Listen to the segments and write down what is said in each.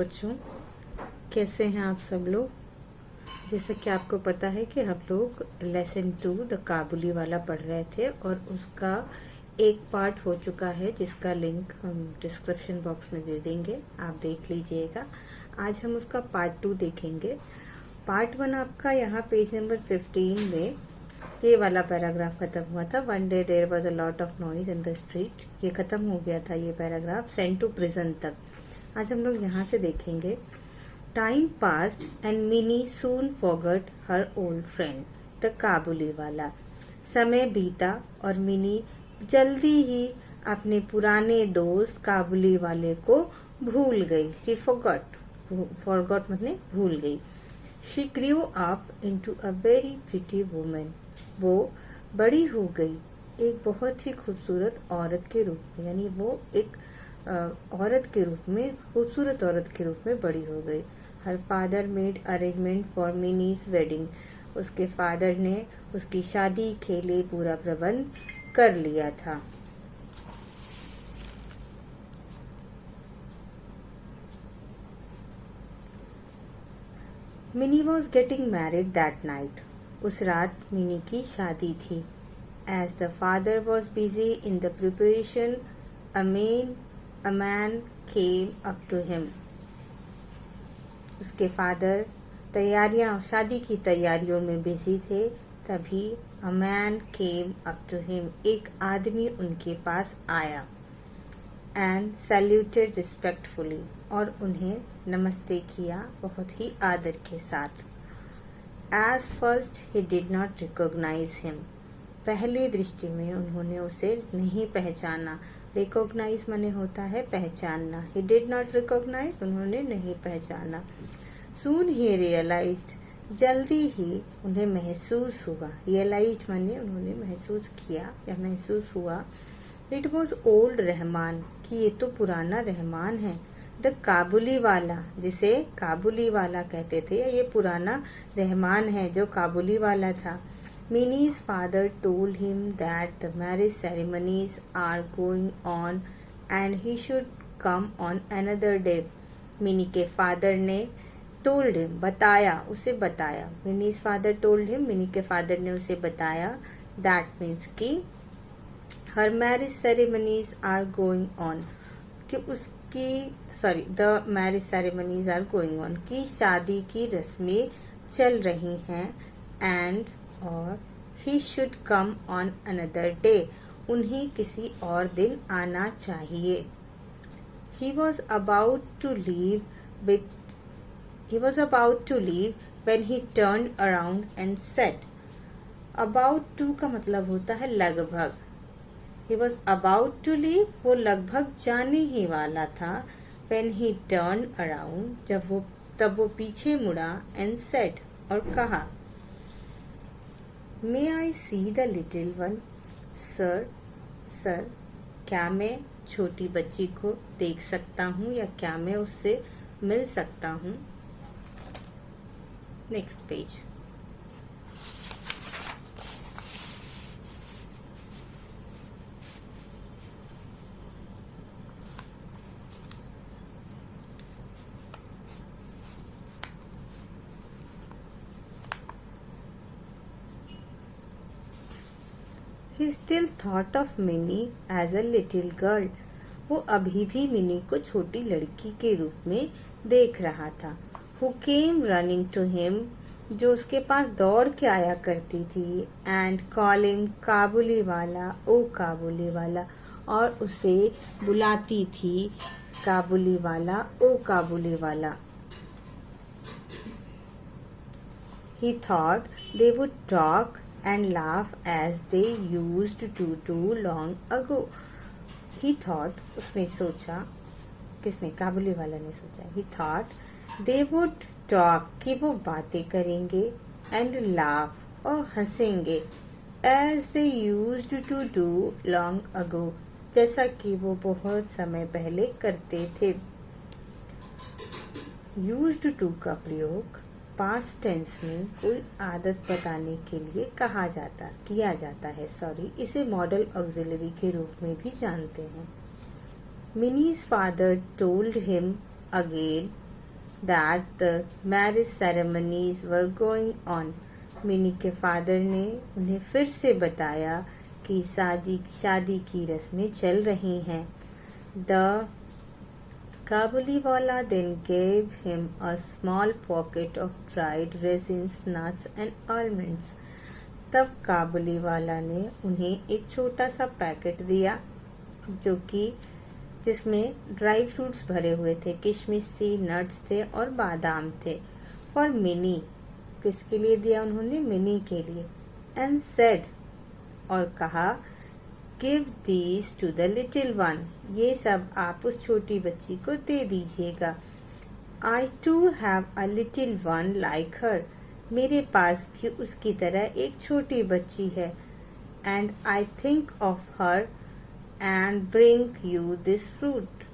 बच्चों, कैसे हैं आप सब लोग। जैसे कि आपको पता है कि हम लोग लेसन 2 द काबुली वाला पढ़ रहे थे और उसका एक पार्ट हो चुका है जिसका लिंक हम डिस्क्रिप्शन बॉक्स में दे देंगे, आप देख लीजिएगा। आज हम उसका पार्ट 2 देखेंगे। पार्ट 1 आपका यहाँ पेज नंबर 15 में ये वाला पैराग्राफ खत्म हुआ था। One day there was a lot of noise in the street. ये खत्म हो गया था ये पैराग्राफ सेंट टू प्रिजन तक। आज हम लोग यहाँ से देखेंगे। Time passed and Mini soon forgot her old friend the Kabuliwala. समय बीता और मिनी जल्दी ही अपने पुराने दोस्त काबुली वाले को भूल गई। शी फॉरगॉट मतलब भूल गई। She grew up into a very pretty woman. वो बड़ी हो गई एक बहुत ही खूबसूरत औरत के रूप में, यानी वो एक औरत के रूप में, खूबसूरत औरत के रूप में बड़ी हो गई। Her father made arrangement for minis wedding. उसके फादर ने उसकी शादी के लिए पूरा प्रबंध कर लिया था। Mini was getting married that night. उस रात मिनी की शादी थी। As the father was busy in the preparation a man came up to him. उसके फादर शादी की तैयारियों में बिजी थे। तभी a man came up to him, एक आदमी उनके पास आया। and saluted respectfully, और उन्हें नमस्ते किया बहुत ही आदर के साथ। As first he did not recognize him. पहली दृष्टि में उन्होंने उसे नहीं पहचाना। रिकॉग्नाइज माने होता है पहचानना। ही डिड नॉट रिकॉग्नाइज, उन्होंने नहीं पहचाना। सून ही रियलाइज्ड, जल्दी ही उन्हें महसूस हुआ। रियलाइज्ड माने उन्होंने महसूस किया या महसूस हुआ। इट वॉज ओल्ड रहमान, कि ये तो पुराना रहमान है। द काबुली वाला, जिसे काबुली वाला कहते थे, ये पुराना रहमान है जो काबुली वाला था। Minnie's father told him that the marriage ceremonies are going on and he should come on another day. Minnie के father ने told him, बताया, उसे बताया। Minnie's father told him, Minnie के father ने उसे बताया। That means कि her marriage ceremonies are going on, कि the marriage ceremonies are going on, कि शादी की रस्में चल रही हैं। And और he should come on another day, उन्हें किसी और दिन आना चाहिए। He was about to leave when he turned around and said, about to का मतलब होता है लगभग। He was about to leave, वो लगभग जाने ही वाला था। When he turned around, तब वो पीछे मुड़ा and said, और कहा, May I see the little one? Sir, क्या मैं छोटी बच्ची को देख सकता हूँ या क्या मैं उससे मिल सकता हूँ। Next page. He still thought of Minnie as a little girl. वो अभी भी मिनी को छोटी लड़की के रूप में देख रहा था। Who came running to him, जो उसके पास दौड़ के आया करती थी। And call him काबुली वाला, ओ काबुली वाला, और उसे बुलाती थी काबुली वाला, ओ काबुली वाला। He thought they would talk and laugh as they used to do long ago. He thought, उसने सोचा, किसने, काबुली वाला ने सोचा। He thought they would talk, कि वो बातें करेंगे, and laugh, और हंसेंगे, as they used to do long ago, जैसा कि वो बहुत समय पहले करते थे। Used to का प्रयोग पास्ट टेंस में कोई आदत बताने के लिए किया जाता है। इसे मॉडल ऑक्सिलरी के रूप में भी जानते हैं। Minis father told him again that the marriage ceremonies were going on. Mini के फादर ने उन्हें फिर से बताया कि शादी की रस्में चल रही हैं. The Kabuliwala then gave him a small pocket of dried raisins, nuts and almonds. तब काबुलीवाला ने उन्हें एक छोटा सा पैकेट दिया जो कि जिसमें ड्राई फ्रूट्स भरे हुए थे, किशमिश थी, नट्स थे और बादाम थे. फॉर मिनी, किसके लिए दिया उन्होंने? मिनी के लिए. एंड सेड, और कहा, give these to the little one, ये सब आप उस छोटी बच्ची को दे दीजिएगा. I too have a little one like her, मेरे पास भी उसकी तरह एक छोटी बच्ची है. And I think of her and bring you this fruit,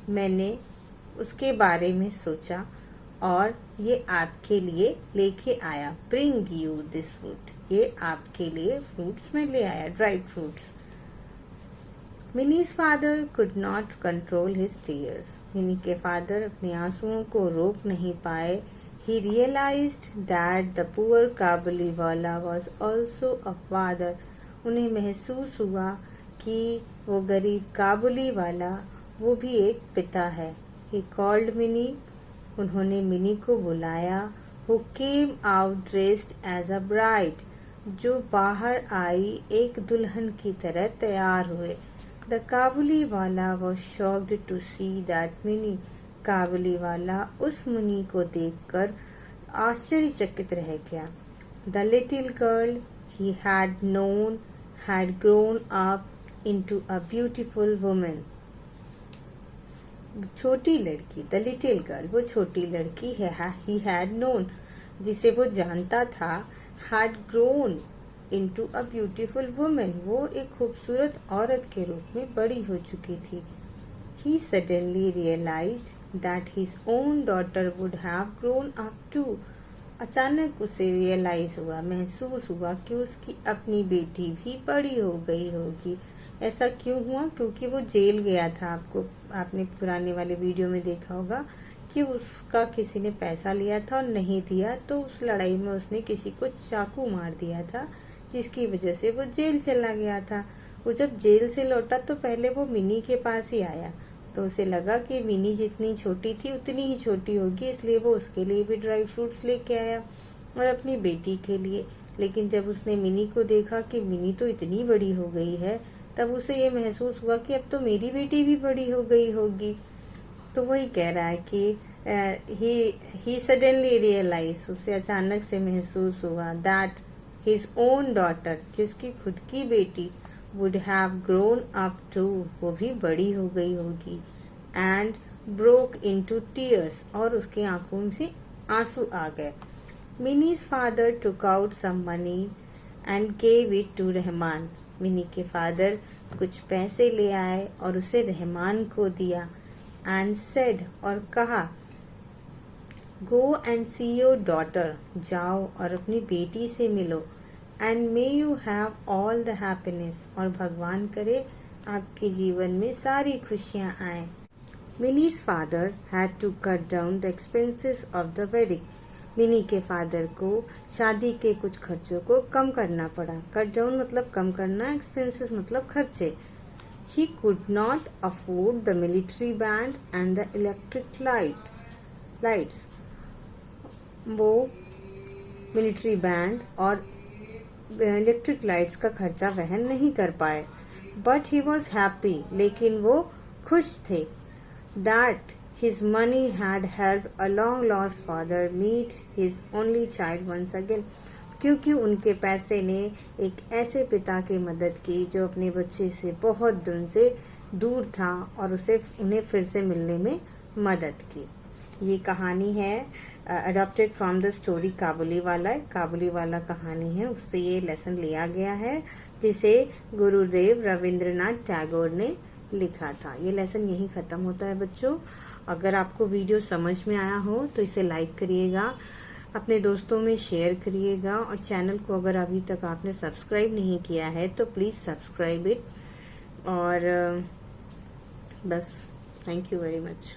मैंने उसके बारे में सोचा और ये आपके लिए लेके आया. ब्रिंग यू दिस फ्रूट, ये आपके लिए फ्रूट्स में ले आया, ड्राइड फ्रूट्स. मिनी's father could not control his tears. Mini के फादर अपने आंसुओं को रोक नहीं पाए. He realized that the poor Kabuliwala was also a father. उन्हें महसूस हुआ कि वो गरीब काबुलीवाला वो भी एक पिता है. He called मिनी, उन्होंने मिनी को बुलाया. Who came out dressed as a bride, जो बाहर आई एक दुल्हन की तरह तैयार हुए. The Kabuliwala was shocked to see that mini, Kabuliwala उस मुनि को देखकर आश्चर्यचकित रह गया. The little girl he had known had grown up into a beautiful woman. छोटी लड़की, the little girl, वो छोटी लड़की है, he had known, जिसे वो जानता था, had grown into a beautiful woman, वो एक खूबसूरत औरत के रूप में बड़ी हो चुकी थी. He suddenly realized that his own daughter would have grown up too. अचानक उसे रियलाइज हुआ, महसूस हुआ कि उसकी अपनी बेटी भी बड़ी हो गई होगी. ऐसा क्यों हुआ? क्योंकि वो जेल गया था. आपने पुराने वाले वीडियो में देखा होगा कि उसका किसी ने पैसा लिया था और नहीं दिया, तो उस लड़ाई में उसने किसी को चाकू मार दिया था, जिसकी वजह से वो जेल चला गया था. वो जब जेल से लौटा तो पहले वो मिनी के पास ही आया, तो उसे लगा कि मिनी जितनी छोटी थी उतनी ही छोटी होगी, इसलिए वो उसके लिए भी ड्राई फ्रूट्स लेके आया और अपनी बेटी के लिए. लेकिन जब उसने मिनी को देखा कि मिनी तो इतनी बड़ी हो गई है, तब उसे ये महसूस हुआ कि अब तो मेरी बेटी भी बड़ी हो गई होगी. तो वही कह रहा है कि he suddenly realized, उसे अचानक से महसूस हुआ that his own daughter, कि उसकी खुद की बेटी, would have grown up too, वो भी बड़ी हो गई होगी. and broke into tears, और उसके आंखों से आंसू आ गए. Minnie's father took out some money and gave it to Rahman. Mini के फादर कुछ पैसे ले आए और उसे रहमान को दिया. and said, और कहा, go and see your daughter, जाओ और अपनी बेटी से मिलो. and may you have all the happiness, और भगवान करे आपके जीवन में सारी खुशियाँ आए. Minnie's father had to cut down the expenses of the wedding. Mini के फादर को शादी के कुछ खर्चों को कम करना पड़ा. कट डाउन मतलब कम करना, एक्सपेंसेस मतलब खर्चे. He could not afford the military band and the electric lights. वो मिलिट्री बैंड और इलेक्ट्रिक लाइट्स का खर्चा वहन नहीं कर पाए. बट ही वॉज हैप्पी, लेकिन वो खुश थे. That his money had helped a long lost father meet his only child once again. क्योंकि उनके पैसे ने एक ऐसे पिता की मदद की जो अपने बच्चे से बहुत दिन से दूर था और उन्हें फिर से मिलने में मदद की. ये कहानी है adopted from the story Kabuliwala. Kabuliwala कहानी है, उससे ये लेसन लिया गया है जिसे गुरुदेव रविंद्रनाथ टैगोर ने लिखा था. ये लेसन यहीं खत्म होता है बच्चों. अगर आपको वीडियो समझ में आया हो तो इसे लाइक करिएगा, अपने दोस्तों में शेयर करिएगा, और चैनल को अगर अभी तक आपने सब्सक्राइब नहीं किया है तो प्लीज़ सब्सक्राइब इट. और बस, थैंक यू वेरी मच.